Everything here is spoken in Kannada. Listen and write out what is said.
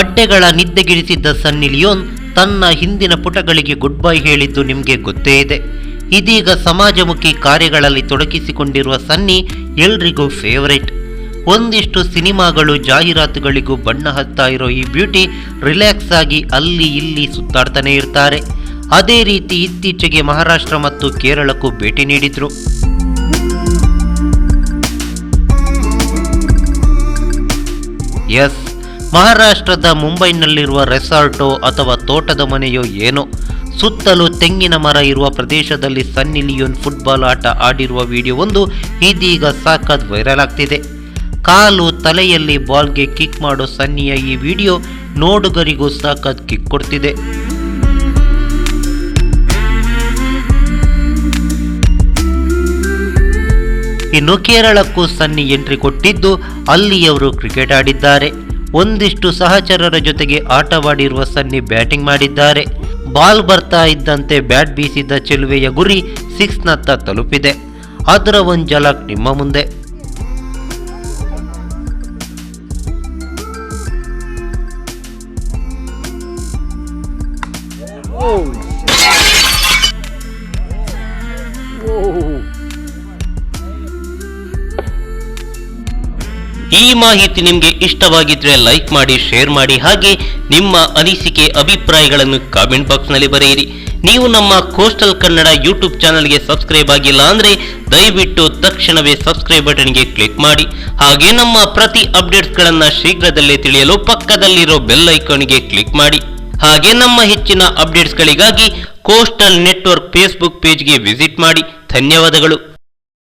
ಪಡ್ಡೆಗಳ ನಿದ್ದೆಗಿರಿಸಿದ್ದ ಸನ್ನಿ ಲಿಯೋನ್ ತನ್ನ ಹಿಂದಿನ ಪುಟಗಳಿಗೆ ಗುಡ್ ಬೈ ಹೇಳಿದ್ದು ನಿಮಗೆ ಗೊತ್ತೇ ಇದೆ. ಇದೀಗ ಸಮಾಜಮುಖಿ ಕಾರ್ಯಗಳಲ್ಲಿ ತೊಡಗಿಸಿಕೊಂಡಿರುವ ಸನ್ನಿ ಎಲ್ರಿಗೂ ಫೇವರೇಟ್. ಒಂದಿಷ್ಟು ಸಿನಿಮಾಗಳು ಜಾಹೀರಾತುಗಳಿಗೂ ಬಣ್ಣ ಹಚ್ತಾ ಇರೋ ಈ ಬ್ಯೂಟಿ ರಿಲ್ಯಾಕ್ಸ್ ಆಗಿ ಅಲ್ಲಿ ಇಲ್ಲಿ ಸುತ್ತಾಡ್ತಾನೆ ಇರ್ತಾರೆ. ಅದೇ ರೀತಿ ಇತ್ತೀಚೆಗೆ ಮಹಾರಾಷ್ಟ್ರ ಮತ್ತು ಕೇರಳಕ್ಕೂ ಭೇಟಿ ನೀಡಿದ್ರು. ಎಸ್, ಮಹಾರಾಷ್ಟ್ರದ ಮುಂಬೈನಲ್ಲಿರುವ ರೆಸಾರ್ಟೋ ಅಥವಾ ತೋಟದ ಮನೆಯೋ ಏನೋ, ಸುತ್ತಲೂ ತೆಂಗಿನ ಮರ ಇರುವ ಪ್ರದೇಶದಲ್ಲಿ ಸನ್ನಿ ಲಿಯೋನ್ ಫುಟ್ಬಾಲ್ ಆಟ ಆಡಿರುವ ವಿಡಿಯೋ ಒಂದು ಇದೀಗ ಸಾಕತ್ ವೈರಲ್ ಆಗ್ತಿದೆ. ಕಾಲು ತಲೆಯಲ್ಲಿ ಬಾಲ್ಗೆ ಕಿಕ್ ಮಾಡೋ ಸನ್ನಿಯ ಈ ವಿಡಿಯೋ ನೋಡುಗರಿಗೂ ಸಾಕತ್ ಕಿಕ್ ಕೊಡ್ತಿದೆ. ಇನ್ನು ಕೇರಳಕ್ಕೂ ಸನ್ನಿ ಎಂಟ್ರಿ ಕೊಟ್ಟಿದ್ದು ಅಲ್ಲಿಯವರು ಕ್ರಿಕೆಟ್ ಆಡಿದ್ದಾರೆ. ಒಂದಿಷ್ಟು ಸಹಚರರ ಜೊತೆಗೆ ಆಟವಾಡಿರುವ ಸನ್ನಿ ಬ್ಯಾಟಿಂಗ್ ಮಾಡಿದ್ದಾರೆ. ಬಾಲ್ ಬರ್ತಾ ಇದ್ದಂತೆ ಬ್ಯಾಟ್ ಬೀಸಿದ ಚೆಲುವೆಯ ಗುರಿ 6ನತ್ತ ತಲುಪಿದೆ. ಅದರ ಒಂದು ಝಲಕ್ ನಿಮ್ಮ ಮುಂದೆ. ಈ ಮಾಹಿತಿ ನಿಮಗೆ ಇಷ್ಟವಾಗಿದ್ರೆ ಲೈಕ್ ಮಾಡಿ, ಶೇರ್ ಮಾಡಿ, ಹಾಗೆ ನಿಮ್ಮ ಅನಿಸಿಕೆ ಅಭಿಪ್ರಾಯಗಳನ್ನು ಕಾಮೆಂಟ್ ಬಾಕ್ಸ್ನಲ್ಲಿ ಬರೆಯಿರಿ. ನೀವು ನಮ್ಮ ಕೋಸ್ಟಲ್ ಕನ್ನಡ ಯೂಟ್ಯೂಬ್ ಚಾನಲ್ಗೆ ಸಬ್ಸ್ಕ್ರೈಬ್ ಆಗಿಲ್ಲ ಅಂದರೆ ದಯವಿಟ್ಟು ತಕ್ಷಣವೇ ಸಬ್ಸ್ಕ್ರೈಬ್ ಬಟನ್ಗೆ ಕ್ಲಿಕ್ ಮಾಡಿ. ಹಾಗೆ ನಮ್ಮ ಪ್ರತಿ ಅಪ್ಡೇಟ್ಸ್ಗಳನ್ನು ಶೀಘ್ರದಲ್ಲೇ ತಿಳಿಯಲು ಪಕ್ಕದಲ್ಲಿರೋ ಬೆಲ್ ಐಕಾನ್ಗೆ ಕ್ಲಿಕ್ ಮಾಡಿ. ಹಾಗೆ ನಮ್ಮ ಹೆಚ್ಚಿನ ಅಪ್ಡೇಟ್ಸ್ಗಳಿಗಾಗಿ ಕೋಸ್ಟಲ್ ನೆಟ್ವರ್ಕ್ ಫೇಸ್ಬುಕ್ ಪೇಜ್ಗೆ ವಿಸಿಟ್ ಮಾಡಿ. ಧನ್ಯವಾದಗಳು.